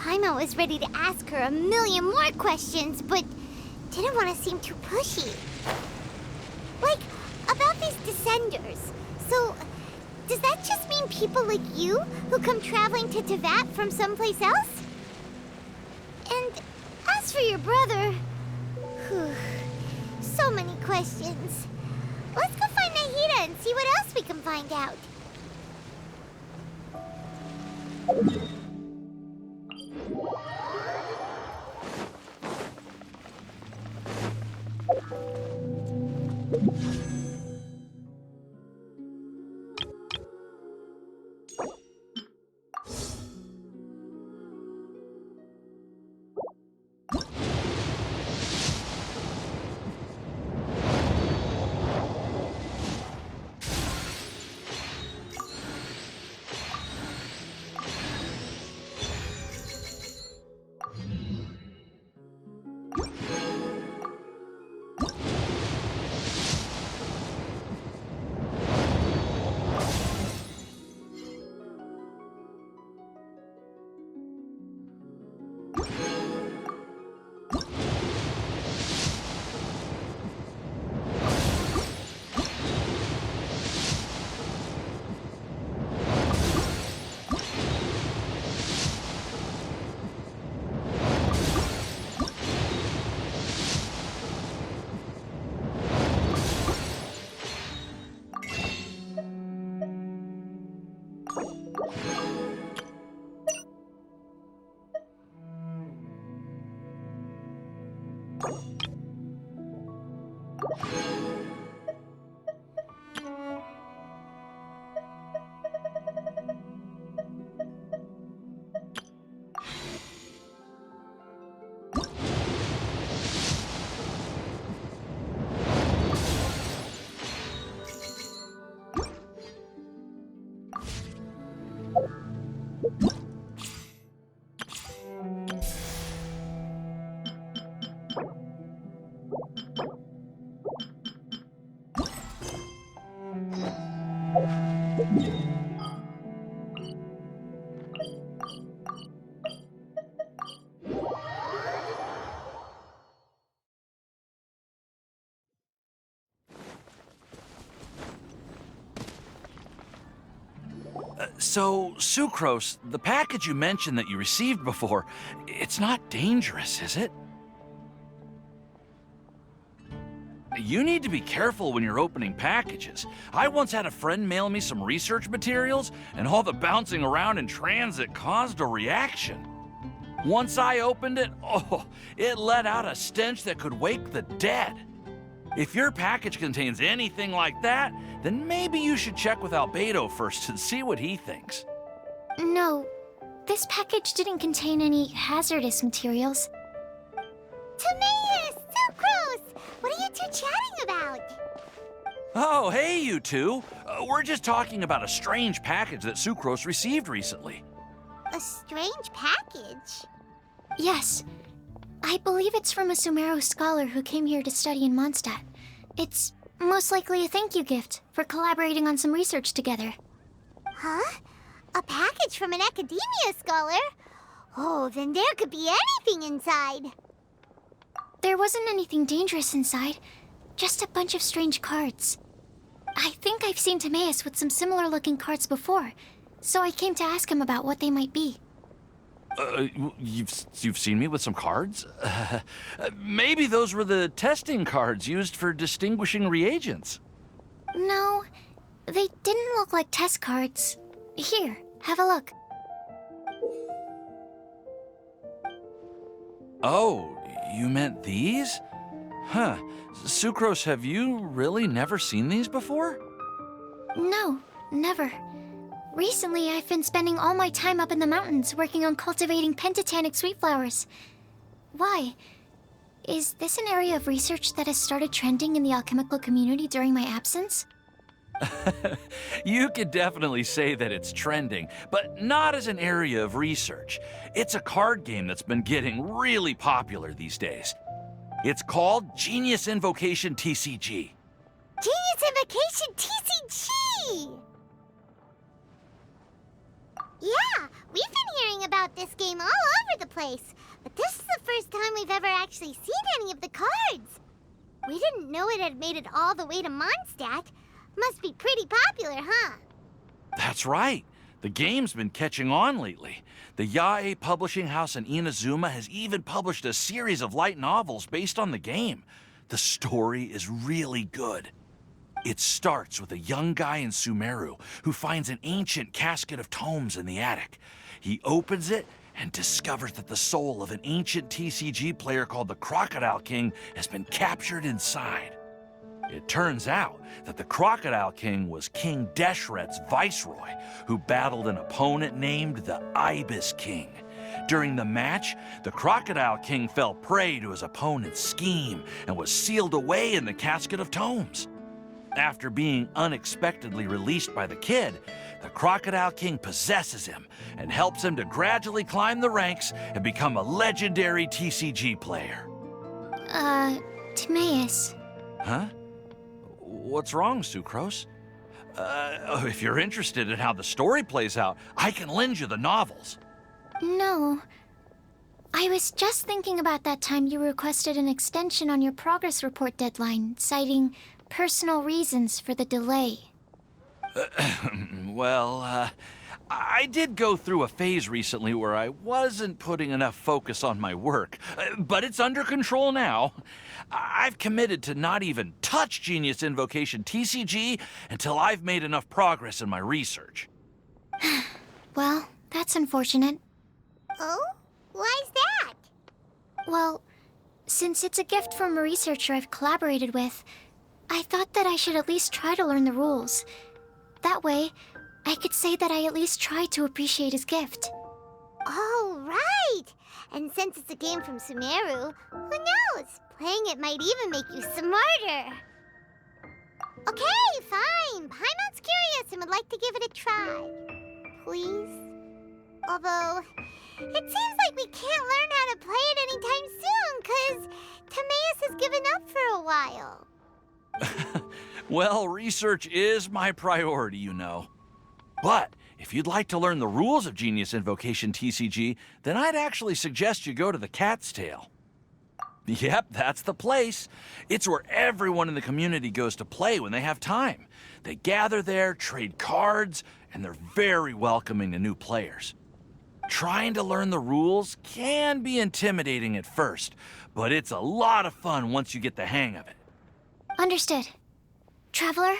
Paimon was ready to ask her a million more questions, but didn't want to seem too pushy. Like, about these Descenders. So, does that just mean people like you who come traveling to Teyvat from someplace else? And as for your brother... Whew, so many questions. Let's go find Nahida and see what else we can find out. So, Sucrose, the package you mentioned that you received before, it's not dangerous, is it? You need to be careful when you're opening packages. I once had a friend mail me some research materials, and all the bouncing around in transit caused a reaction. Once I opened it, it let out a stench that could wake the dead. If your package contains anything like that, then maybe you should check with Albedo first and see what he thinks. No, this package didn't contain any hazardous materials. Timaeus! Sucrose! What are you two chatting about? Oh, hey, you two. We're just talking about a strange package that Sucrose received recently. A strange package? Yes. I believe it's from a Sumeru scholar who came here to study in Mondstadt. It's most likely a thank you gift for collaborating on some research together. Huh? A package from an academia scholar? Oh, then there could be anything inside. There wasn't anything dangerous inside, just a bunch of strange cards. I think I've seen Timaeus with some similar looking cards before, so I came to ask him about what they might be. You've seen me with some cards? Maybe those were the testing cards used for distinguishing reagents. No, they didn't look like test cards. Here, have a look. Oh, you meant these? Huh. Sucrose, have you really never seen these before? No, never. Recently, I've been spending all my time up in the mountains working on cultivating pentatonic sweet flowers. Why? Is this an area of research that has started trending in the alchemical community during my absence? You could definitely say that it's trending, but not as an area of research. It's a card game that's been getting really popular these days. It's called Genius Invocation Tcg. Genius Invocation Tcg! Yeah, we've been hearing about this game all over place, but this is the first time we've ever actually seen any of the cards. We didn't know it had made it all the way to Mondstadt. Must be pretty popular, huh? That's right. The game's been catching on lately. The Yae publishing house in Inazuma has even published a series of light novels based on the game. The story is really good. It starts with a young guy in Sumeru who finds an ancient casket of tomes in the attic. He opens it and discovers that the soul of an ancient TCG player called the Crocodile King has been captured inside. It turns out that the Crocodile King was King Deshret's viceroy, who battled an opponent named the Ibis King. During the match, the Crocodile King fell prey to his opponent's scheme and was sealed away in the casket of tomes. After being unexpectedly released by the kid, the Crocodile King possesses him and helps him to gradually climb the ranks and become a legendary TCG player. Timaeus. Huh? What's wrong, Sucrose? If you're interested in how the story plays out, I can lend you the novels. No. I was just thinking about that time you requested an extension on your progress report deadline, citing personal reasons for the delay. Well, I did go through a phase recently where I wasn't putting enough focus on my work, but it's under control now. I've committed to not even touch Genius Invocation TCG until I've made enough progress in my research. Well, that's unfortunate. Oh? Why's that? Well, since it's a gift from a researcher I've collaborated with, I thought that I should at least try to learn the rules. That way, I could say that I at least tried to appreciate his gift. Oh, right! And since it's a game from Sumeru, who knows? Playing it might even make you smarter. Okay, fine. Paimon's curious and would like to give it a try. Please? Although, it seems like we can't learn how to play it anytime soon, 'cause Timaeus has given up for a while. Well, research is my priority, you know. But if you'd like to learn the rules of Genius Invocation TCG, then I'd actually suggest you go to the Cat's Tail. Yep, that's the place. It's where everyone in the community goes to play when they have time. They gather there, trade cards, and they're very welcoming to new players. Trying to learn the rules can be intimidating at first, but it's a lot of fun once you get the hang of it. Understood. Traveler,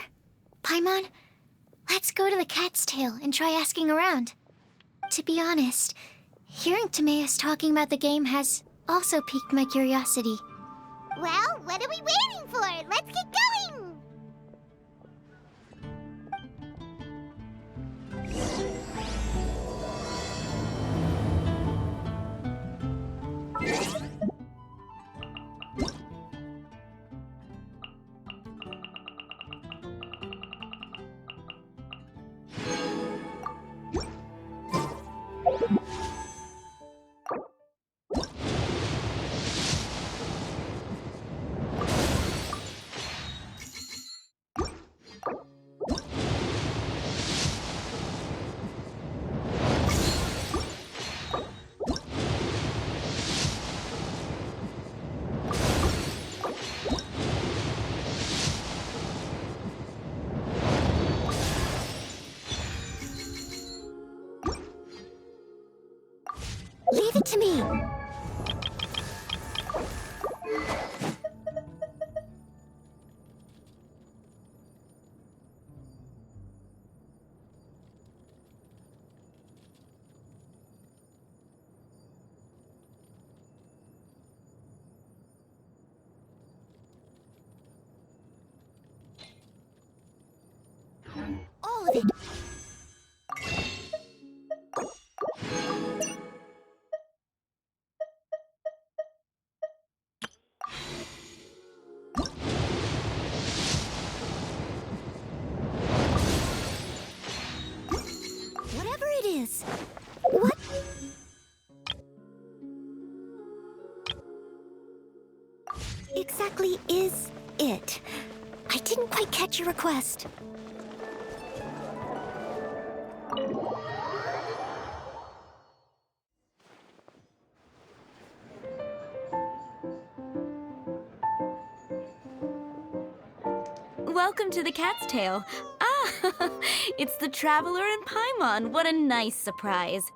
Paimon, let's go to the Cat's Tail and try asking around. To be honest, hearing Timaeus talking about the game has also piqued my curiosity. Well, what are we waiting for? Let's get going! Leave it to me. All of it. Whatever it is. What? Exactly is it? I didn't quite catch your request. welcome to the Cat's Tail. Ah, it's the Traveler and Paimon. What a nice surprise.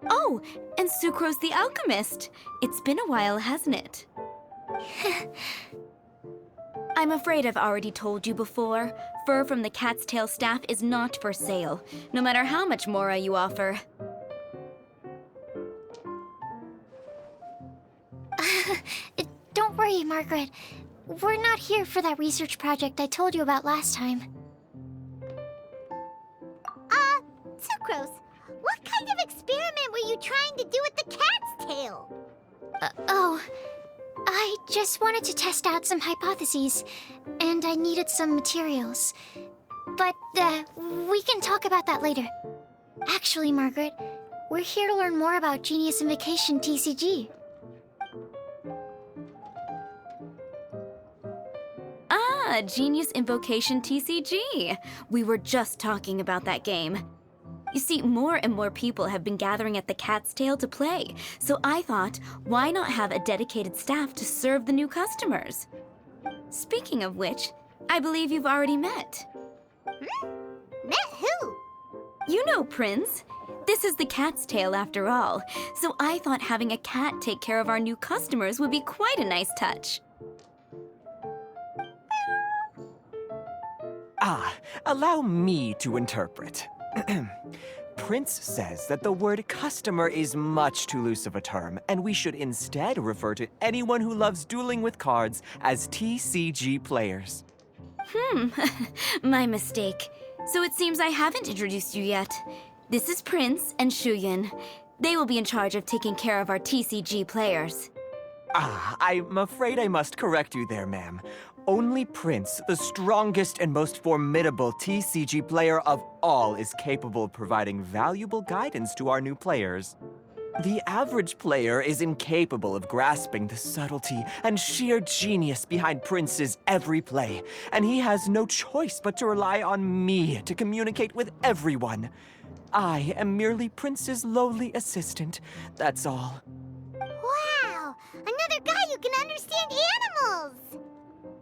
Oh, and Sucrose the Alchemist. It's been a while, hasn't it? I'm afraid I've already told you before. Fur from the Cat's Tail staff is not for sale, no matter how much Mora you offer. Don't worry, Margaret. We're not here for that research project I told you about last time. Sucrose, what kind of experiment were you trying to do with the cat's tail? I just wanted to test out some hypotheses, and I needed some materials. But, we can talk about that later. Actually, Margaret, we're here to learn more about Genius Invocation Tcg. Ah, Genius Invocation Tcg. We were just talking about that game. You see, more and more people have been gathering at the Cat's Tail to play, so I thought, why not have a dedicated staff to serve the new customers? Speaking of which, I believe you've already met. Met who? You know Prince. This is the Cat's Tail after all, so I thought having a cat take care of our new customers would be quite a nice touch. Allow me to interpret. Prince says that the word customer is much too loose of a term, and we should instead refer to anyone who loves dueling with cards as TCG players. My mistake. So it seems I haven't introduced you yet. This is Prince and Shuyan. They will be in charge of taking care of our TCG players. I'm afraid I must correct you there, ma'am. Only Prince, the strongest and most formidable TCG player of all, is capable of providing valuable guidance to our new players. The average player is incapable of grasping the subtlety and sheer genius behind Prince's every play, and he has no choice but to rely on me to communicate with everyone. I am merely Prince's lowly assistant, that's all. Wow! Another guy who can understand animals!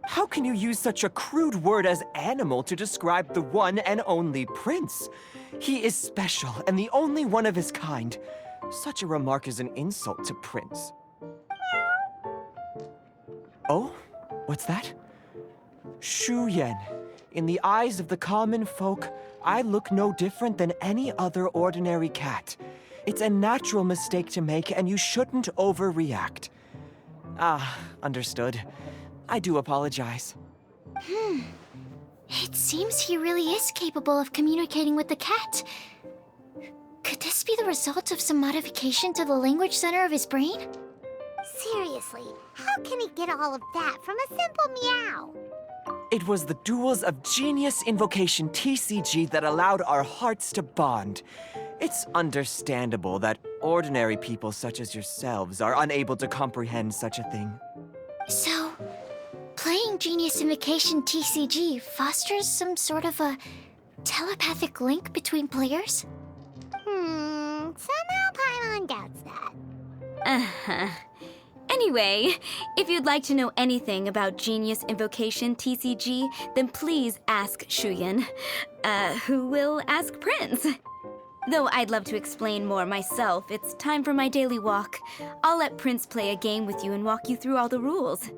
How can you use such a crude word as animal to describe the one and only Prince? He is special and the only one of his kind. Such a remark is an insult to Prince. Oh? What's that? Shu Yen. In the eyes of the common folk, I look no different than any other ordinary cat. It's a natural mistake to make, and you shouldn't overreact. Understood. I do apologize. It seems he really is capable of communicating with the cat. Could this be the result of some modification to the language center of his brain? Seriously, how can he get all of that from a simple meow? It was the duels of Genius Invocation Tcg that allowed our hearts to bond. It's understandable that ordinary people such as yourselves are unable to comprehend such a thing. So, playing Genius Invocation Tcg fosters some sort of a telepathic link between players? Somehow Paimon doubts that. Anyway, if you'd like to know anything about Genius Invocation Tcg, then please ask Shuyan, who will ask Prince. Though I'd love to explain more myself, it's time for my daily walk. I'll let Prince play a game with you and walk you through all the rules.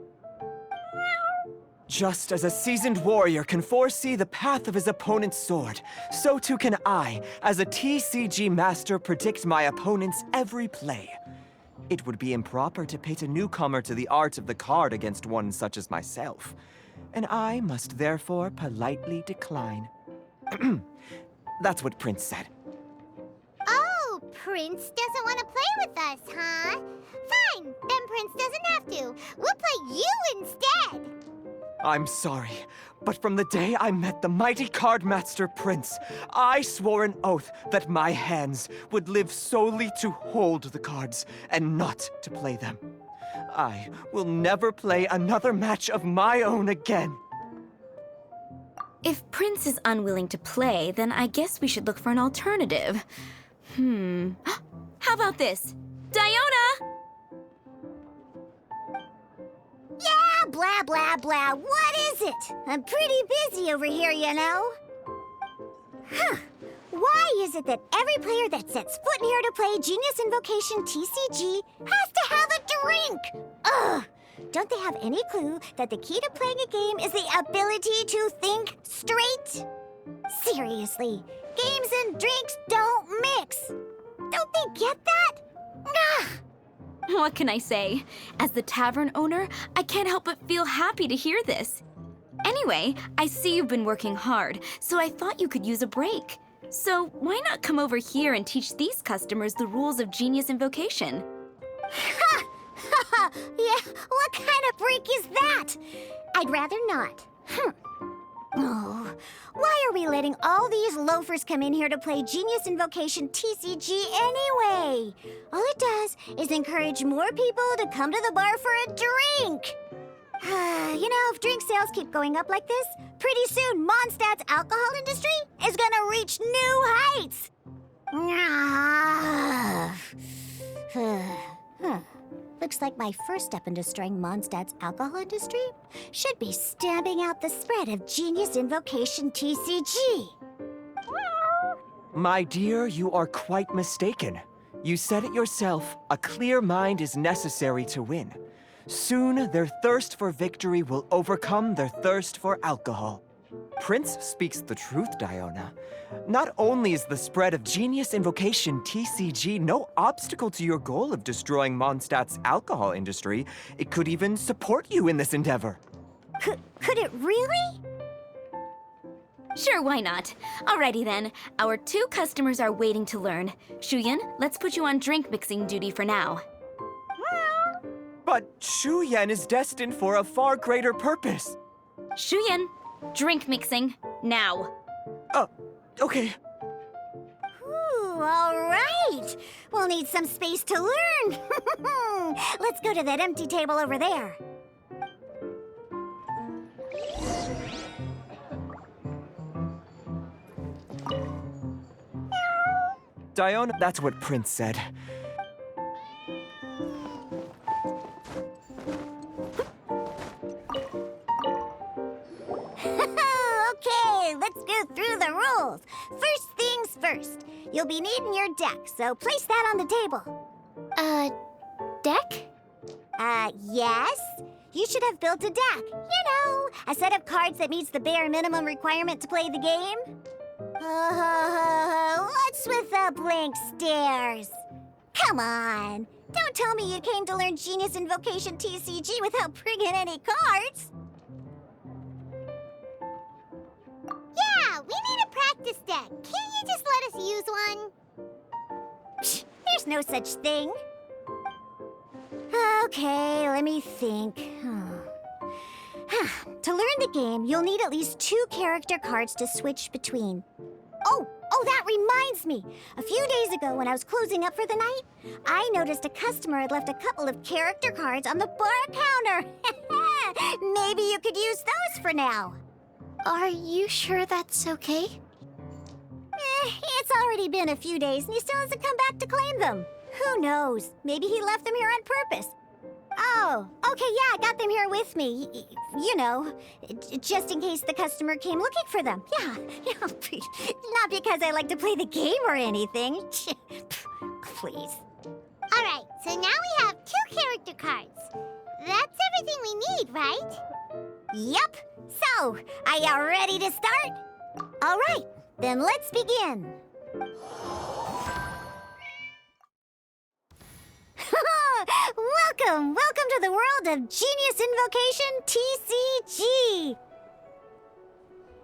Just as a seasoned warrior can foresee the path of his opponent's sword, so too can I, as a TCG master, predict my opponent's every play. It would be improper to pit a newcomer to the art of the card against one such as myself, and I must therefore politely decline. That's what Prince said. Oh, Prince doesn't want to play with us, huh? Fine, then Prince doesn't have to. We'll play you instead. I'm sorry, but from the day I met the mighty card master Prince, I swore an oath that my hands would live solely to hold the cards and not to play them. I will never play another match of my own again. If Prince is unwilling to play, then I guess we should look for an alternative. How about this? Diona! Yeah, blah, blah, blah. What is it? I'm pretty busy over here, you know. Huh. Why is it that every player that sets foot in here to play Genius Invocation TCG has to have a drink? Ugh! Don't they have any clue that the key to playing a game is the ability to think straight? Seriously, games and drinks don't mix. Don't they get that? Ugh! What can I say? As the tavern owner, I can't help but feel happy to hear this. Anyway, I see you've been working hard, so I thought you could use a break. So why not come over here and teach these customers the rules of Genius Invocation? Ha! Ha ha! Yeah, what kind of break is that? I'd rather not. Oh, why are we letting all these loafers come in here to play Genius Invocation TCG anyway? All it does is encourage more people to come to the bar for a drink. You know, if drink sales keep going up like this, pretty soon Mondstadt's alcohol industry is gonna reach new heights. Looks like my first step in destroying Mondstadt's alcohol industry should be stamping out the spread of Genius Invocation TCG. My dear, you are quite mistaken. You said it yourself, a clear mind is necessary to win. Soon, their thirst for victory will overcome their thirst for alcohol. Prince speaks the truth, Diona. Not only is the spread of Genius Invocation TCG no obstacle to your goal of destroying Mondstadt's alcohol industry, it could even support you in this endeavor. Could it really? Sure, why not? Alrighty then, our 2 customers are waiting to learn. Shuyan, let's put you on drink mixing duty for now. But Shu Yan is destined for a far greater purpose. Shuyan, drink mixing, now. Okay. Ooh, all right. We'll need some space to learn. Let's go to that empty table over there. Diona, that's what Prince said. Okay, let's go through the rules. First things first. You'll be needing your deck, so place that on the table. Deck? Yes? You should have built a deck. You know, a set of cards that meets the bare minimum requirement to play the game. What's with the blank stares? Come on. Don't tell me you came to learn Genius Invocation TCG without bringing any cards. Yeah, we need a practice deck. Can't you just let us use one? Psh, there's no such thing. Okay, let me think. To learn the game, you'll need at least 2 character cards to switch between. Oh, that reminds me. A few days ago, when I was closing up for the night, I noticed a customer had left a couple of character cards on the bar counter. Maybe you could use those for now. Are you sure that's okay? It's already been a few days and he still hasn't come back to claim them. Who knows? Maybe he left them here on purpose. Oh, okay, yeah, I got them here with me. You know, just in case the customer came looking for them. Yeah, not because I like to play the game or anything. Please. All right, so now we have 2 character cards. That's everything we need, right? Yep. So, are you ready to start? All right, then let's begin. Welcome to the world of Genius Invocation TCG.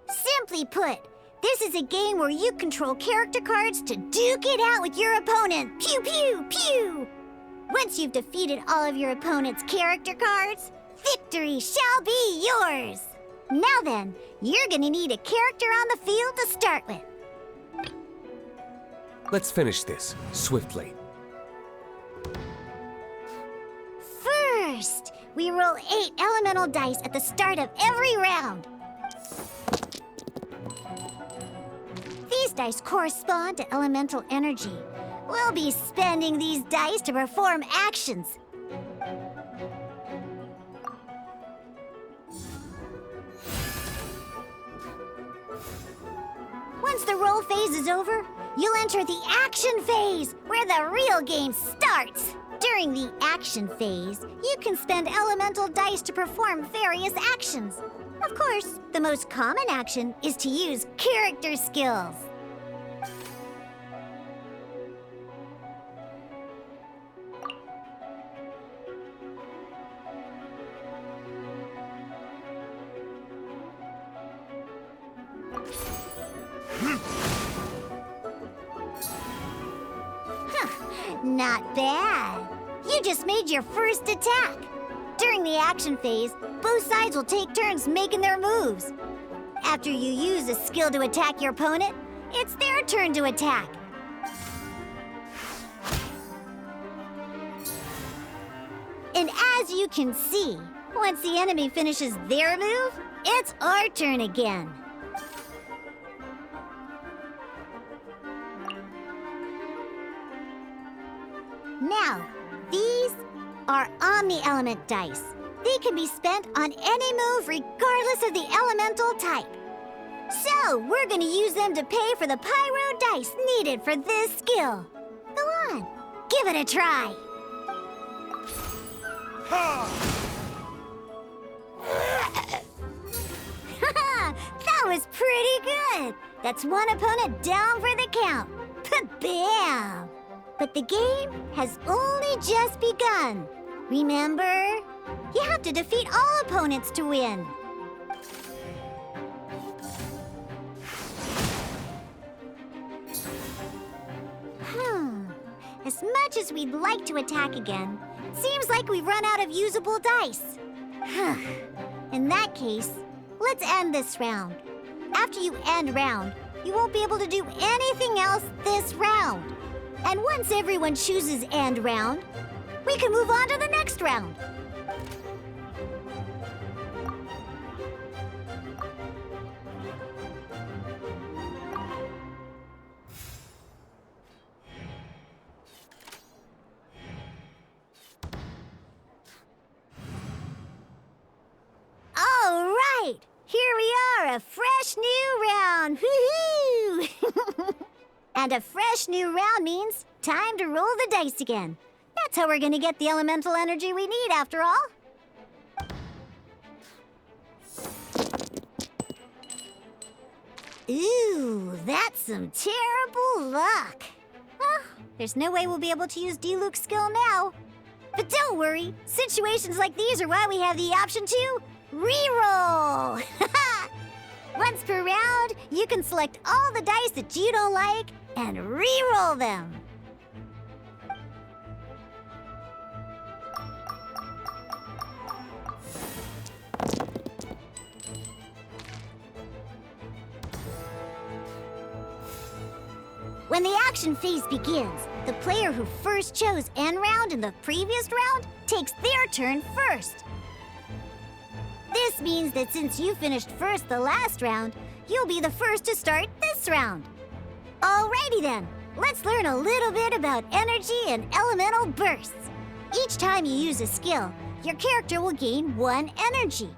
Simply put, this is a game where you control character cards to duke it out with your opponent. Pew, pew, pew. Once you've defeated all of your opponent's character cards, victory shall be yours. Now then, you're gonna need a character on the field to start with. Let's finish this swiftly. First, we roll 8 elemental dice at the start of every round. These dice correspond to elemental energy. We'll be spending these dice to perform actions. Once the roll phase is over, you'll enter the action phase, where the real game starts. During the action phase, you can spend elemental dice to perform various actions. Of course, the most common action is to use character skills. Not bad. You just made your first attack. During the action phase, both sides will take turns making their moves. After you use a skill to attack your opponent, it's their turn to attack. And as you can see, once the enemy finishes their move, it's our turn again. Now, these are omni-element dice. They can be spent on any move regardless of the elemental type. So, we're gonna use them to pay for the pyro dice needed for this skill. Go on, give it a try. That was pretty good. That's one opponent down for the count. Bam! But the game has only just begun. Remember? You have to defeat all opponents to win. As much as we'd like to attack again, it seems like we've run out of usable dice. In that case, let's end this round. After you end round, you won't be able to do anything else this round. And once everyone chooses end round, we can move on to the next round. All right, here we are, a fresh new round. Woohoo! And a fresh new round means time to roll the dice again. That's how we're gonna get the elemental energy we need, after all. Ooh, that's some terrible luck. Well, there's no way we'll be able to use D-Luke's skill now. But don't worry, situations like these are why we have the option to reroll. Once per round, you can select all the dice that you don't like and re-roll them. When the action phase begins, the player who first chose end round in the previous round takes their turn first. This means that since you finished first the last round, you'll be the first to start this round. Alrighty then, let's learn a little bit about energy and elemental bursts. Each time you use a skill, your character will gain 1 energy.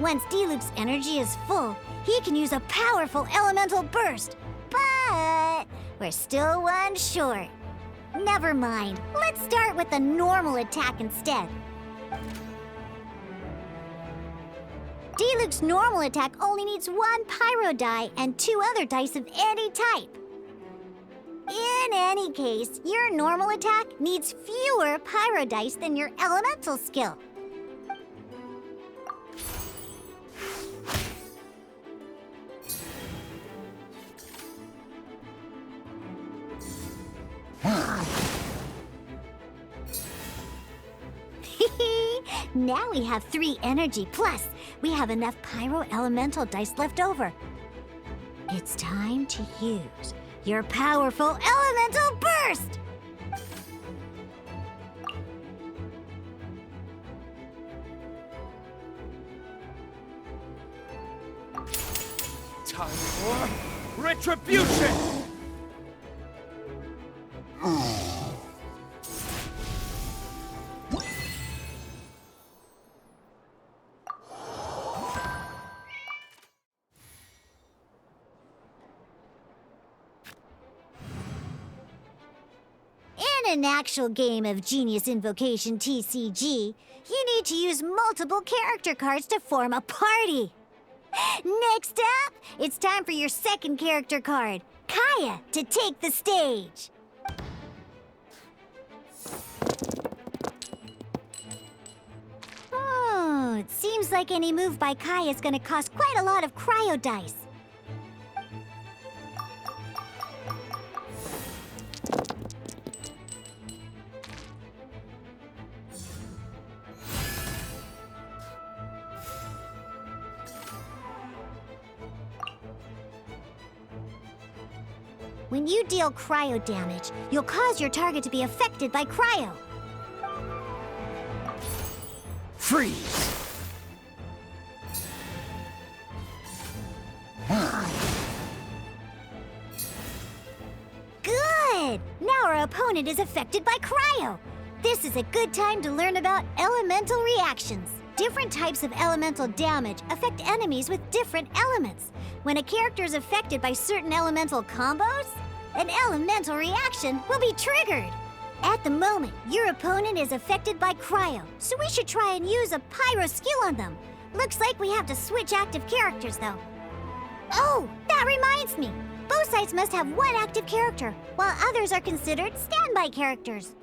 Once D-Luke's energy is full, he can use a powerful elemental burst. But we're still one short. Never mind, let's start with a normal attack instead. D-Luke's normal attack only needs 1 pyro die and 2 other dice of any type. In any case, your normal attack needs fewer pyro dice than your elemental skill. Now we have 3 energy, plus we have enough pyro elemental dice left over. It's time to use your powerful elemental burst! Time for retribution! In an actual game of Genius Invocation TCG, you need to use multiple character cards to form a party. Next up, it's time for your second character card, Kaya, to take the stage. Oh, it seems like any move by Kaya is going to cost quite a lot of cryo dice. When you deal cryo damage, you'll cause your target to be affected by cryo. Freeze! Good! Now our opponent is affected by cryo. This is a good time to learn about elemental reactions. Different types of elemental damage affect enemies with different elements. When a character is affected by certain elemental combos, an elemental reaction will be triggered. At the moment, your opponent is affected by cryo, so we should try and use a pyro skill on them. Looks like we have to switch active characters, though. Oh, that reminds me. Both sides must have one active character, while others are considered standby characters.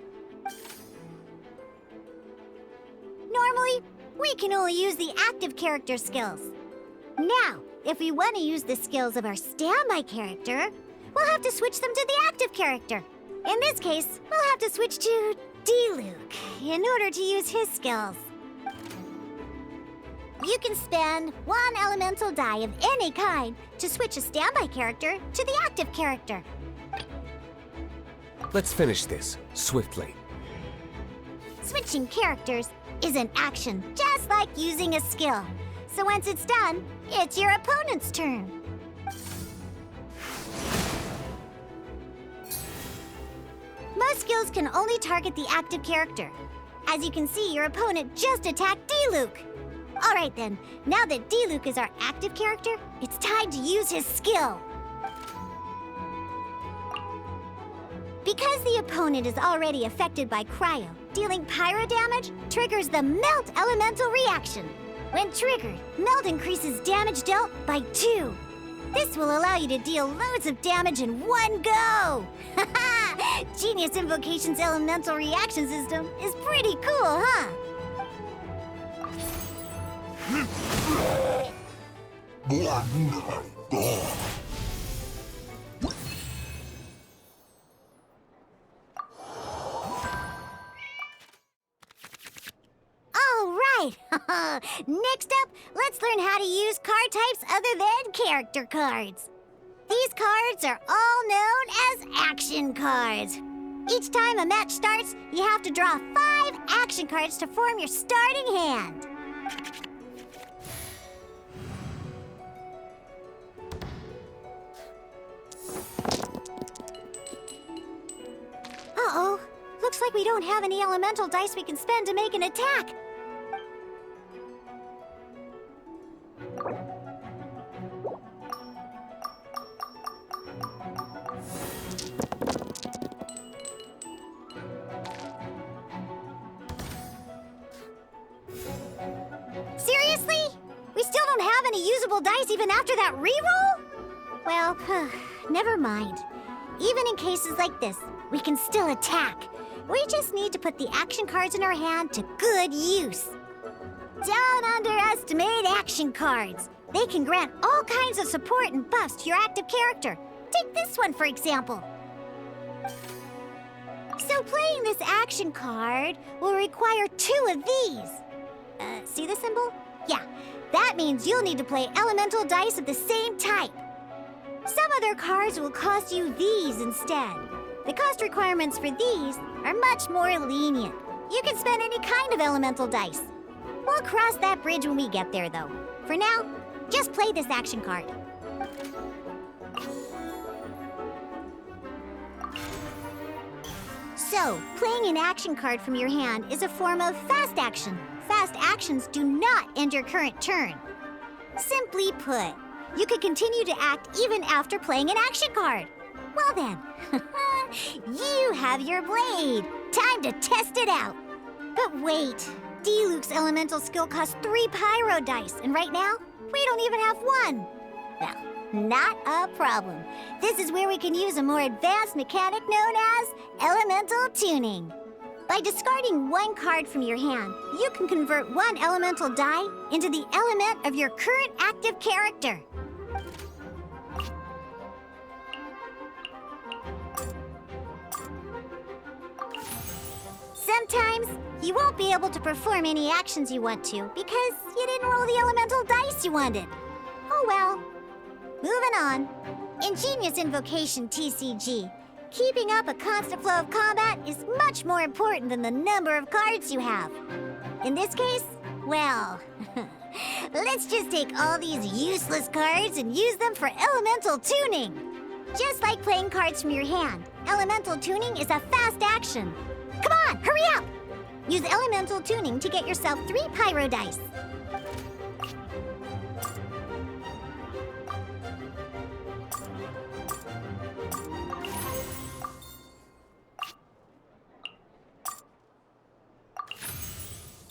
Normally, we can only use the active character skills. Now, if we want to use the skills of our standby character, we'll have to switch them to the active character. In this case, we'll have to switch to D-Luke in order to use his skills. You can spend one elemental die of any kind to switch a standby character to the active character. Let's finish this, swiftly. Switching characters is an action, just like using a skill. So once it's done, it's your opponent's turn. Most skills can only target the active character. As you can see, your opponent just attacked D-Luke. All right then, now that D-Luke is our active character, it's time to use his skill. Because the opponent is already affected by cryo, dealing pyro damage triggers the Melt Elemental reaction. When triggered, Melt increases damage dealt by 2. This will allow you to deal loads of damage in one go! Genius Invocation's elemental reaction system is pretty cool, huh? All right! Next up, let's learn how to use card types other than character cards. These cards are all known as action cards. Each time a match starts, you have to draw 5 action cards to form your starting hand. Uh-oh. Looks like we don't have any elemental dice we can spend to make an attack. Seriously? We still don't have any usable dice even after that reroll? Well, never mind. Even in cases like this, we can still attack. We just need to put the action cards in our hand to good use. Don't underestimate action cards. They can grant all kinds of support and buffs to your active character. Take this one, for example. So playing this action card will require 2 of these. See the symbol? Yeah, that means you'll need to play elemental dice of the same type. Some other cards will cost you these instead. The cost requirements for these are much more lenient. You can spend any kind of elemental dice. We'll cross that bridge when we get there, though. For now, just play this action card. So, playing an action card from your hand is a form of fast action. Fast actions do not end your current turn. Simply put, you could continue to act even after playing an action card. Well then, you have your blade. Time to test it out. But wait, D-Luke's elemental skill costs 3 pyro dice, and right now, we don't even have 1. Well, not a problem. This is where we can use a more advanced mechanic known as elemental tuning. By discarding 1 card from your hand, you can convert 1 elemental die into the element of your current active character. Sometimes, you won't be able to perform any actions you want to because you didn't roll the elemental dice you wanted. Oh well. Moving on. In Genius Invocation Tcg, keeping up a constant flow of combat is much more important than the number of cards you have. In this case, well, let's just take all these useless cards and use them for elemental tuning. Just like playing cards from your hand, elemental tuning is a fast action. Come on, hurry up! Use elemental tuning to get yourself 3 pyro dice.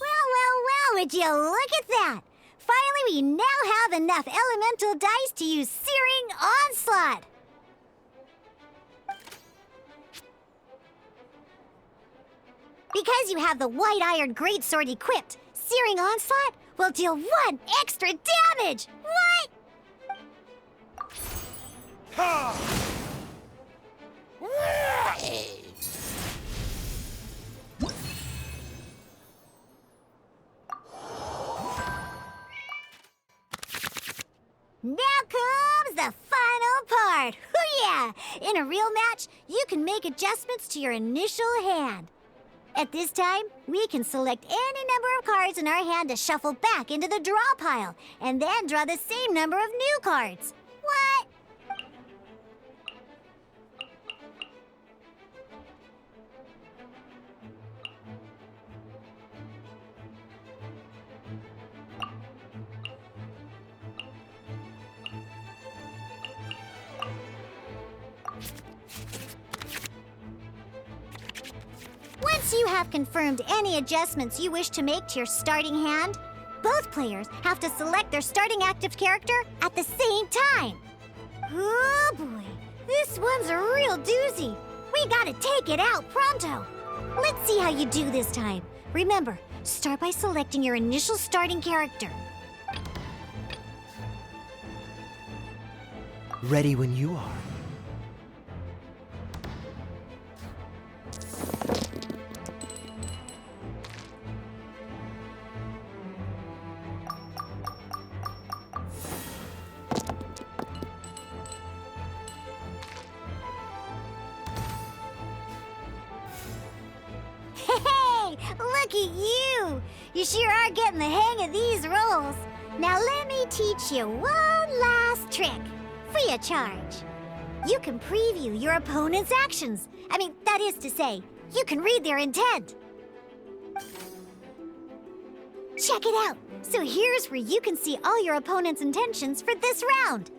Well, would you look at that? Finally, we now have enough elemental dice to use Searing Onslaught. Because you have the White Iron Greatsword equipped, Searing Onslaught will deal 1 extra damage! What? Now comes the final part! Hoo-yeah! In a real match, you can make adjustments to your initial hand. At this time, we can select any number of cards in our hand to shuffle back into the draw pile, and then draw the same number of new cards. What? Once you have confirmed any adjustments you wish to make to your starting hand, both players have to select their starting active character at the same time. Oh boy, this one's a real doozy. We gotta take it out pronto. Let's see how you do this time. Remember, start by selecting your initial starting character. Ready when you are. Hey, look at you! You sure are getting the hang of these rolls. Now let me teach you one last trick, free of charge. You can preview your opponent's actions. That is to say, you can read their intent. Check it out. So here's where you can see all your opponent's intentions for this round.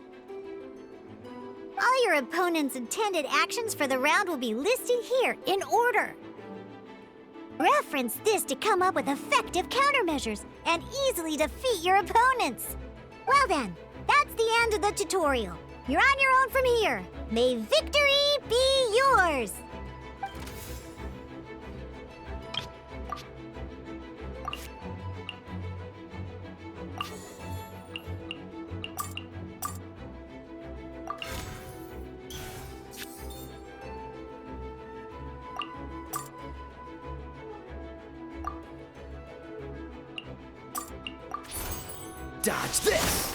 All your opponent's intended actions for the round will be listed here in order. Reference this to come up with effective countermeasures and easily defeat your opponents. Well then, that's the end of the tutorial. You're on your own from here. May victory be yours! Dodge this!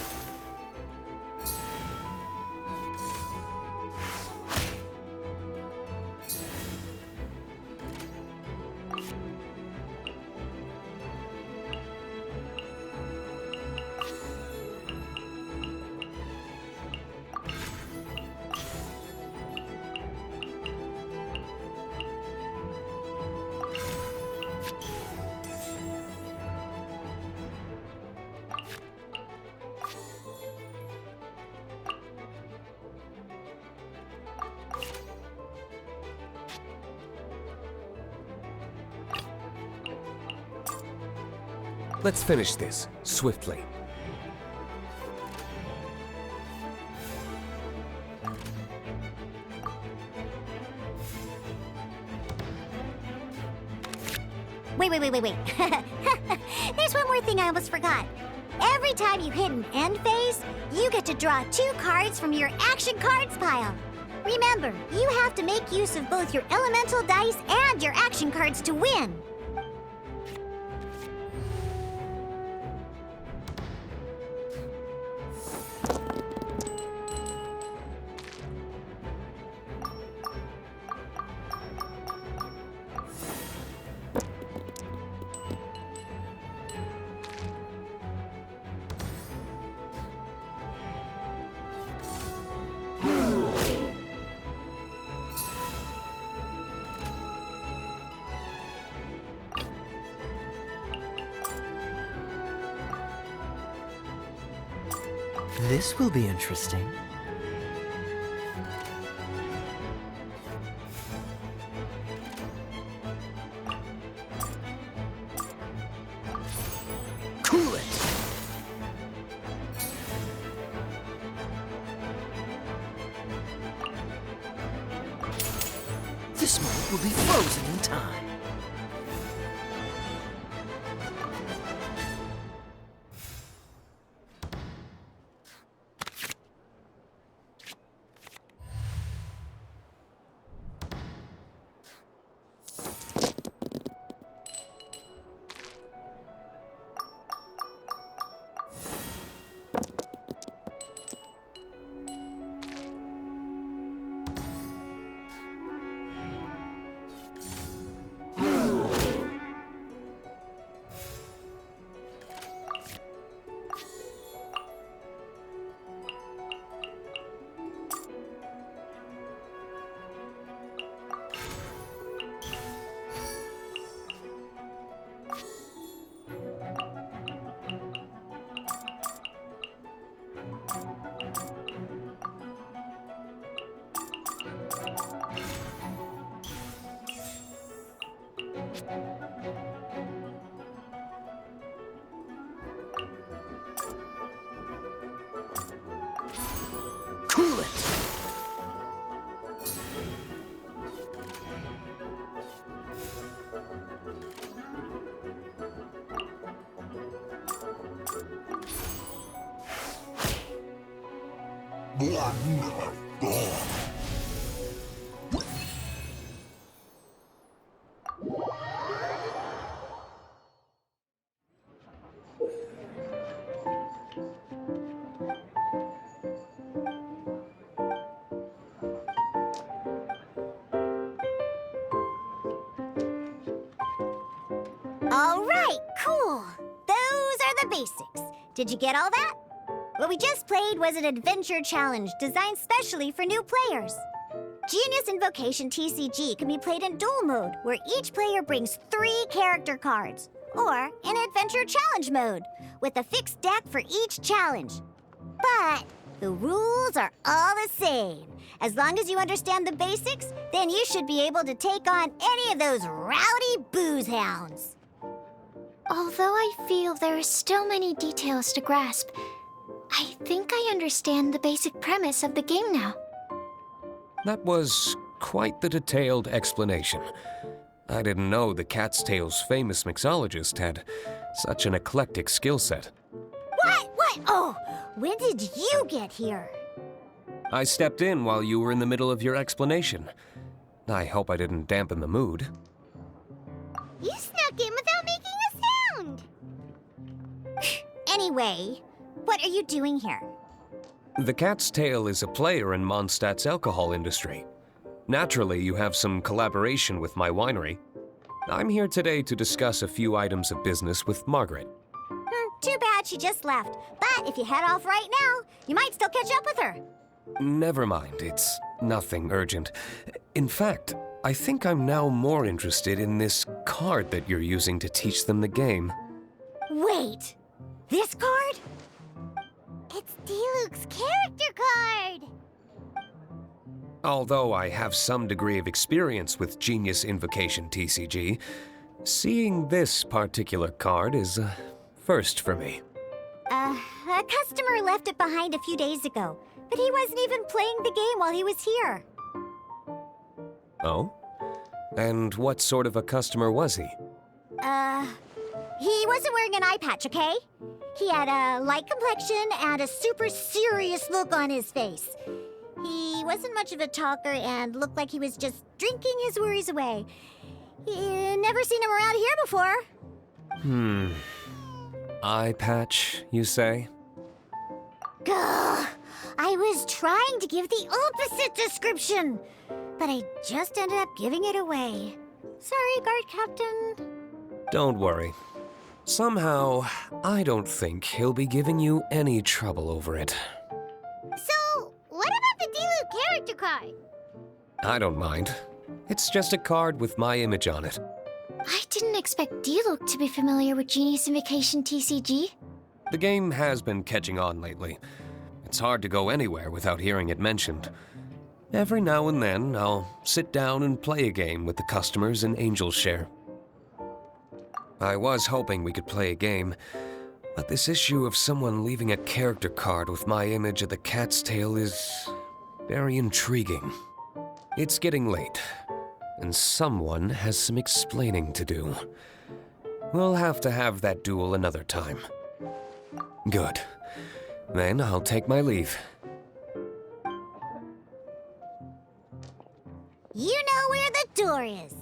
Let's finish this, swiftly. Wait. There's one more thing I almost forgot. Every time you hit an end phase, you get to draw 2 cards from your action cards pile. Remember, you have to make use of both your elemental dice and your action cards to win. This will be interesting. Cool it! This moment will be frozen in time. Cool it! All right, cool. Those are the basics. Did you get all that? What we just played was an adventure challenge designed specially for new players. Genius Invocation TCG can be played in duel mode, where each player brings 3 character cards, or in adventure challenge mode, with a fixed deck for each challenge. But the rules are all the same. As long as you understand the basics, then you should be able to take on any of those rowdy booze hounds. Although I feel there are still many details to grasp, I think I understand the basic premise of the game now. That was quite the detailed explanation. I didn't know the Cat's Tail's famous mixologist had such an eclectic skill set. What? Oh, when did you get here? I stepped in while you were in the middle of your explanation. I hope I didn't dampen the mood. You snuck in without making a sound. Anyway, what are you doing here? The Cat's Tail is a player in Mondstadt's alcohol industry. Naturally, you have some collaboration with my winery. I'm here today to discuss a few items of business with Margaret. Too bad she just left. But if you head off right now, you might still catch up with her. Never mind, it's nothing urgent. In fact, I think I'm now more interested in this card that you're using to teach them the game. Wait, this card? It's Diluc's character card. Although I have some degree of experience with Genius Invocation TCG, seeing this particular card is first for me. A customer left it behind a few days ago, but he wasn't even playing the game while he was here. Oh? And what sort of a customer was he? He wasn't wearing an eye patch, okay? He had a light complexion and a super serious look on his face. He wasn't much of a talker and looked like he was just drinking his worries away. Never seen him around here before. Eye patch, you say? Gah! I was trying to give the opposite description, but I just ended up giving it away. Sorry, guard captain. Don't worry. Somehow, I don't think he'll be giving you any trouble over it. So, what about the Dilu character card? I don't mind. It's just a card with my image on it. I didn't expect Diluc to be familiar with Genius Invocation TCG. The game has been catching on lately. It's hard to go anywhere without hearing it mentioned. Every now and then, I'll sit down and play a game with the customers in Angel's Share. I was hoping we could play a game, but this issue of someone leaving a character card with my image of the cat's tail is very intriguing. It's getting late, and someone has some explaining to do. We'll have to have that duel another time. Good. Then I'll take my leave. You know where the door is.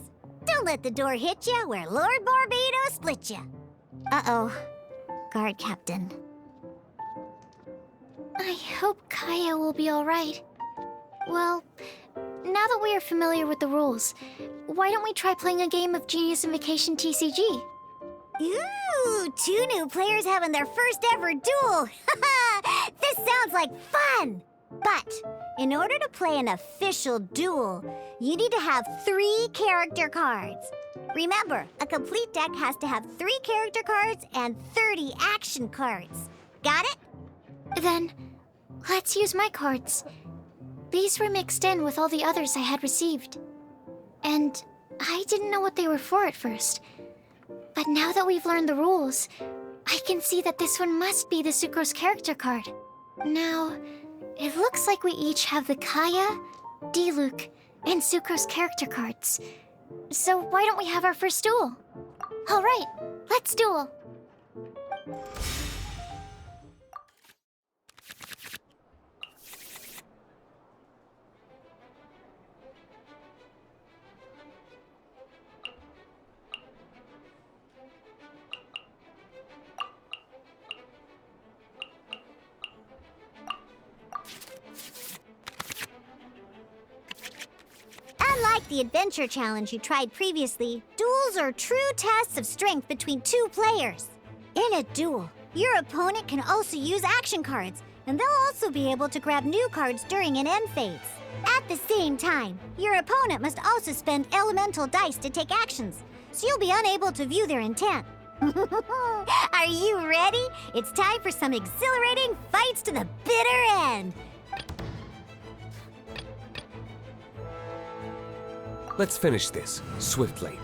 Don't let the door hit you where Lord Barbados split you. Uh-oh. Guard captain. I hope Kaya will be alright. Well, now that we are familiar with the rules, why don't we try playing a game of Genius Invocation TCG? Ooh, 2 new players having their first ever duel. This sounds like fun. But in order to play an official duel, you need to have 3 character cards. Remember, a complete deck has to have 3 character cards and 30 action cards. Got it? Then, let's use my cards. These were mixed in with all the others I had received. And I didn't know what they were for at first. But now that we've learned the rules, I can see that this one must be the Sucrose character card. Now, it looks like we each have the Kaya, Diluc, and Sucrose character cards. So why don't we have our first duel? All right, let's duel. Unlike the adventure challenge you tried previously, duels are true tests of strength between 2 players. In a duel, your opponent can also use action cards, and they'll also be able to grab new cards during an end phase. At the same time, your opponent must also spend elemental dice to take actions, so you'll be unable to view their intent. Are you ready? It's time for some exhilarating fights to the bitter end! Let's finish this, swiftly.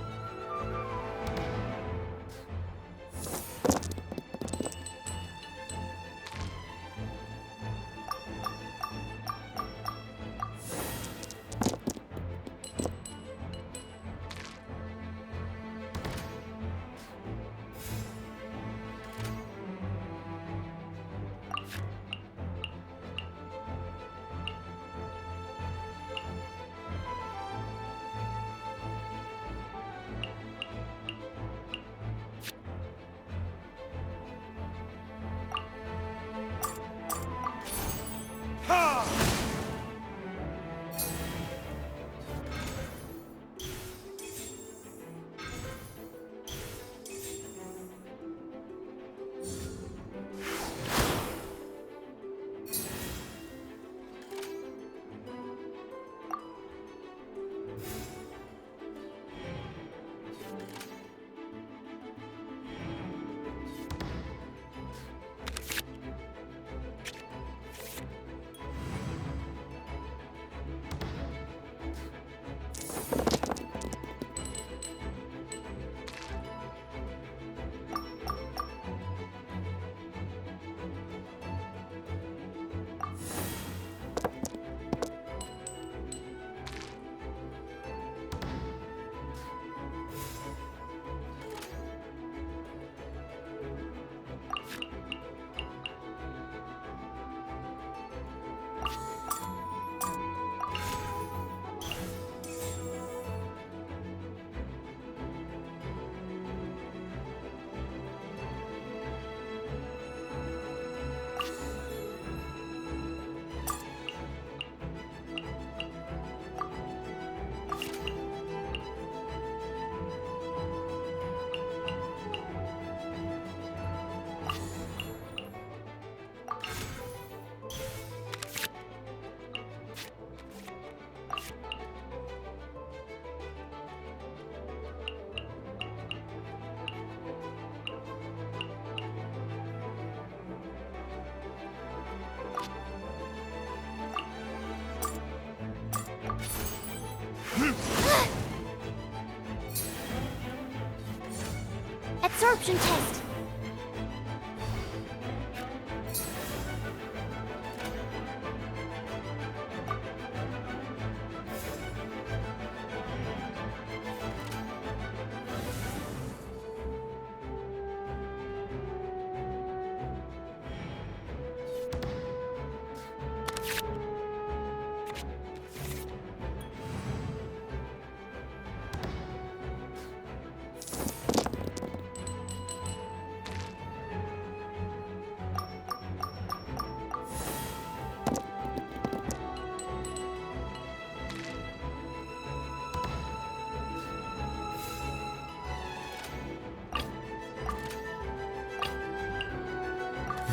absorption test.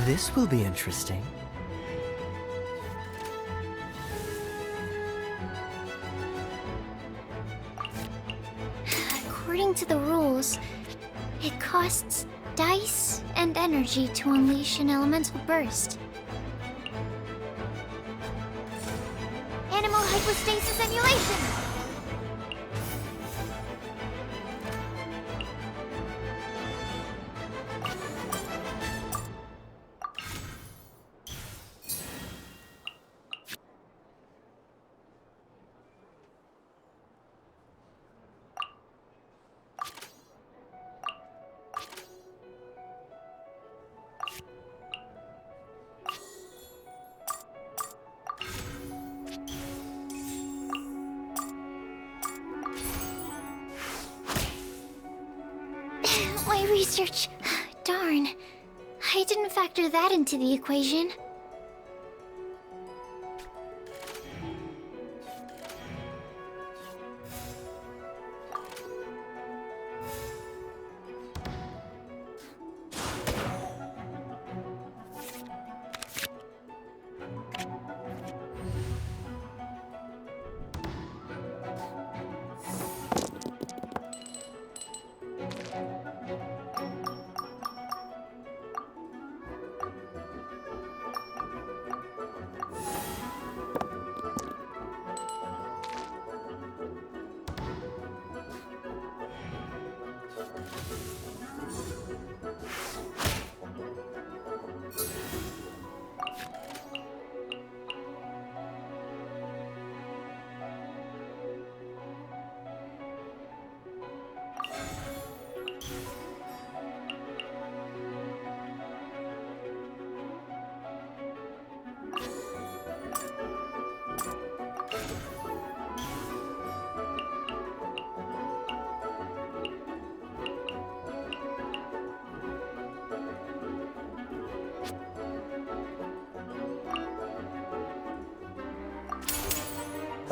This will be interesting. According to the rules, it costs dice and energy to unleash an elemental burst. Animal hypostasis emulation! My research. Darn. I didn't factor that into the equation.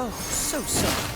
Oh, so sorry.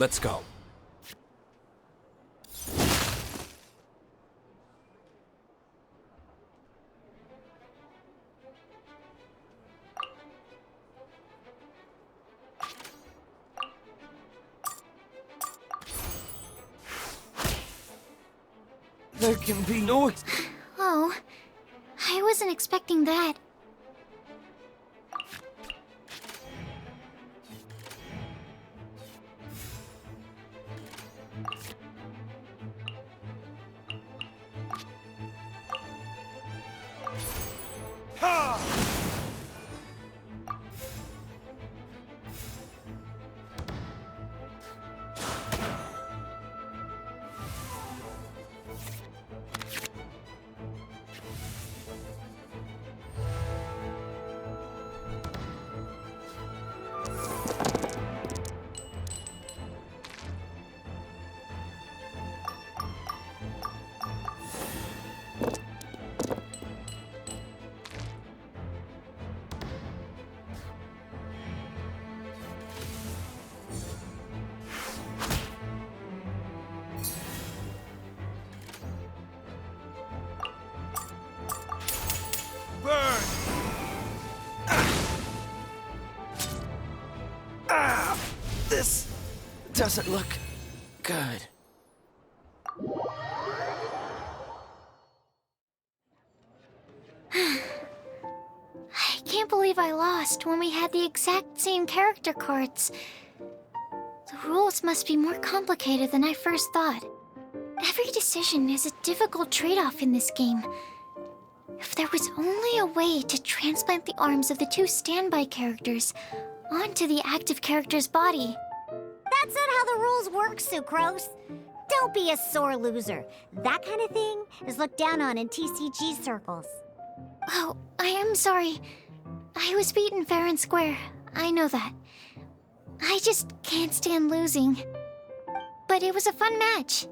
Let's go. There can be no... Oh, I wasn't expecting that. This doesn't look good. I can't believe I lost when we had the exact same character cards. The rules must be more complicated than I first thought. Every decision is a difficult trade-off in this game. If there was only a way to transplant the arms of the two standby characters onto the active character's body. That's not how the rules work, Sucrose. Don't be a sore loser. That kind of thing is looked down on in TCG circles. Oh, I am sorry. I was beaten fair and square. I know that. I just can't stand losing. But it was a fun match.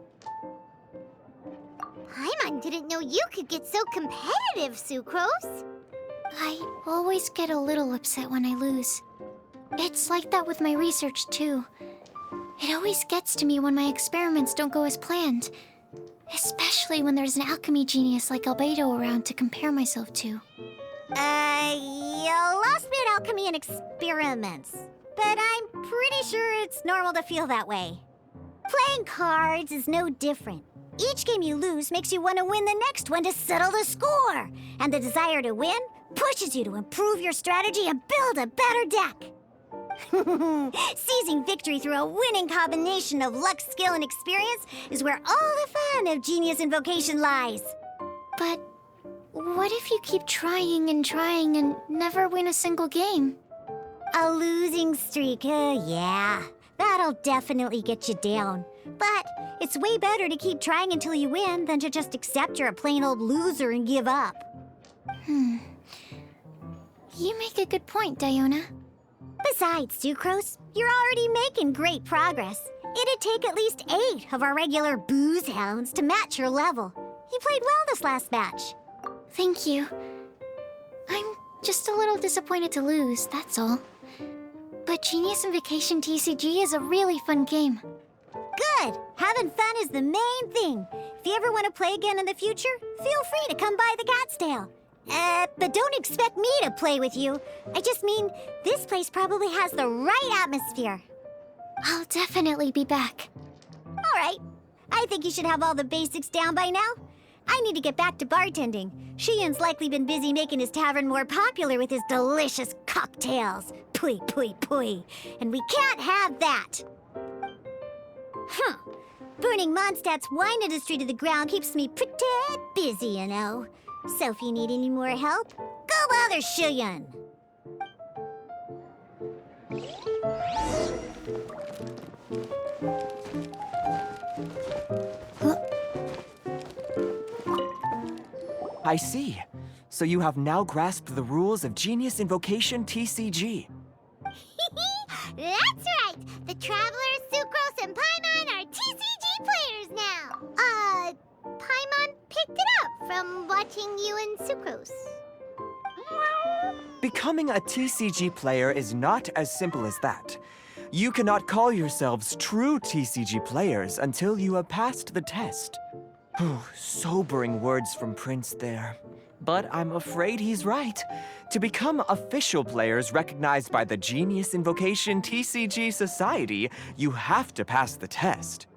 Paimon didn't know you could get so competitive, Sucrose. I always get a little upset when I lose. It's like that with my research, too. It always gets to me when my experiments don't go as planned. Especially when there's an alchemy genius like Albedo around to compare myself to. You lost me at alchemy and experiments. But I'm pretty sure it's normal to feel that way. Playing cards is no different. Each game you lose makes you want to win the next one to settle the score. And the desire to win pushes you to improve your strategy and build a better deck. Seizing victory through a winning combination of luck, skill, and experience is where all the fun of Genius Invocation lies. But what if you keep trying and never win a single game? A losing streak, yeah. That'll definitely get you down. But it's way better to keep trying until you win than to just accept you're a plain old loser and give up. You make a good point, Diona. Besides, Sucrose, you're already making great progress. It'd take at least 8 of our regular booze hounds to match your level. You played well this last match. Thank you. I'm just a little disappointed to lose, that's all. But Genius Invocation TCG is a really fun game. Good! Having fun is the main thing. If you ever want to play again in the future, feel free to come by the Cat's Tail. But don't expect me to play with you. I just mean, this place probably has the right atmosphere. I'll definitely be back. All right. I think you should have all the basics down by now. I need to get back to bartending. Shiyan's likely been busy making his tavern more popular with his delicious cocktails. Pui, pui, pui. And we can't have that. Burning Mondstadt's wine industry to the ground keeps me pretty busy, you know. So if you need any more help, go bother Shiyan. I see. So you have now grasped the rules of Genius Invocation TCG. That's right! The Travelers, Sucrose, and Paimon are TCG players now! Paimon picked it up from watching you and Sucrose. Becoming a TCG player is not as simple as that. You cannot call yourselves true TCG players until you have passed the test. Sobering words from Prince there. But I'm afraid he's right. To become official players recognized by the Genius Invocation TCG Society, you have to pass the test.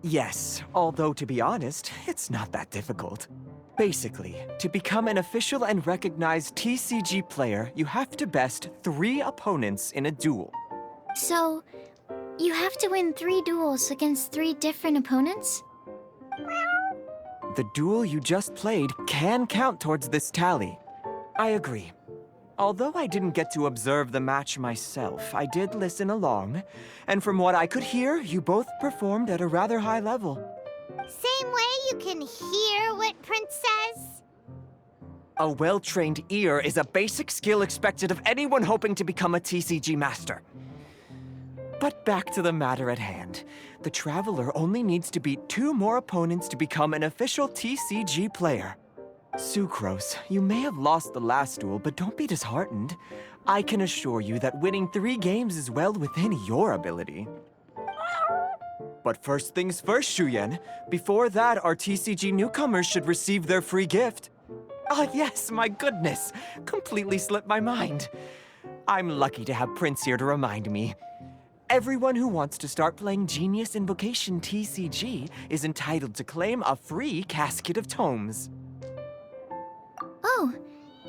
Yes, although to be honest, it's not that difficult. Basically, to become an official and recognized TCG player, you have to best 3 opponents in a duel. So, you have to win 3 duels against 3 different opponents? The duel you just played can count towards this tally. I agree. Although I didn't get to observe the match myself, I did listen along, and from what I could hear, you both performed at a rather high level. Same way you can hear what Prince says? A well-trained ear is a basic skill expected of anyone hoping to become a TCG master. But back to the matter at hand. The Traveler only needs to beat 2 more opponents to become an official TCG player. Sucrose, you may have lost the last duel, but don't be disheartened. I can assure you that winning 3 games is well within your ability. But first things first, Shuyen. Before that, our TCG newcomers should receive their free gift. Ah, yes, my goodness. Completely slipped my mind. I'm lucky to have Prince here to remind me. Everyone who wants to start playing Genius Invocation TCG is entitled to claim a free casket of tomes. Oh,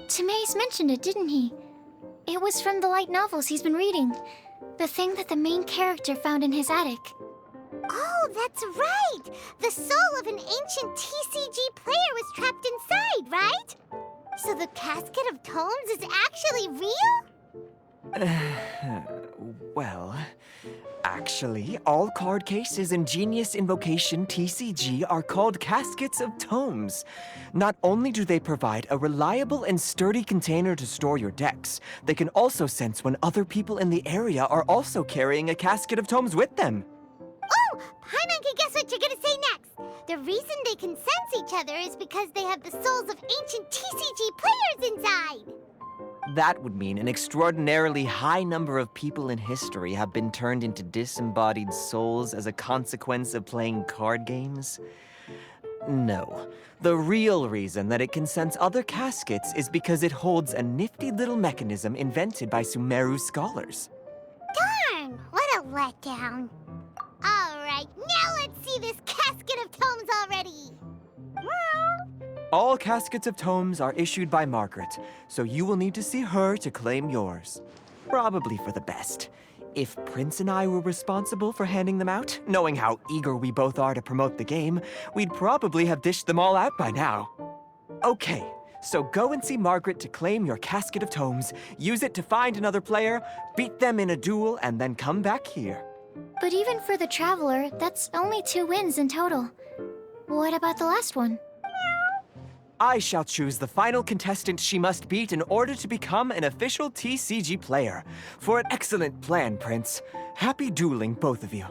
Tamaeus mentioned it, didn't he? It was from the light novels he's been reading. The thing that the main character found in his attic. Oh, that's right! The soul of an ancient TCG player was trapped inside, right? So the casket of tomes is actually real? Well, actually, all card cases in Genius Invocation TCG are called caskets of tomes. Not only do they provide a reliable and sturdy container to store your decks, they can also sense when other people in the area are also carrying a casket of tomes with them. Oh, Paimon can guess what you're gonna say next. The reason they can sense each other is because they have the souls of ancient TCG players inside. That would mean an extraordinarily high number of people in history have been turned into disembodied souls as a consequence of playing card games. No. The real reason that it can sense other caskets is because it holds a nifty little mechanism invented by Sumeru scholars. Darn, what a letdown. All right, now let's see this casket of tomes already. All caskets of tomes are issued by Margaret, so you will need to see her to claim yours. Probably for the best. If Prince and I were responsible for handing them out, knowing how eager we both are to promote the game, we'd probably have dished them all out by now. Okay, so go and see Margaret to claim your casket of tomes, use it to find another player, beat them in a duel, and then come back here. But even for the Traveler, that's only 2 wins in total. What about the last one? I shall choose the final contestant she must beat in order to become an official TCG player. For an excellent plan, Prince. Happy dueling, both of you.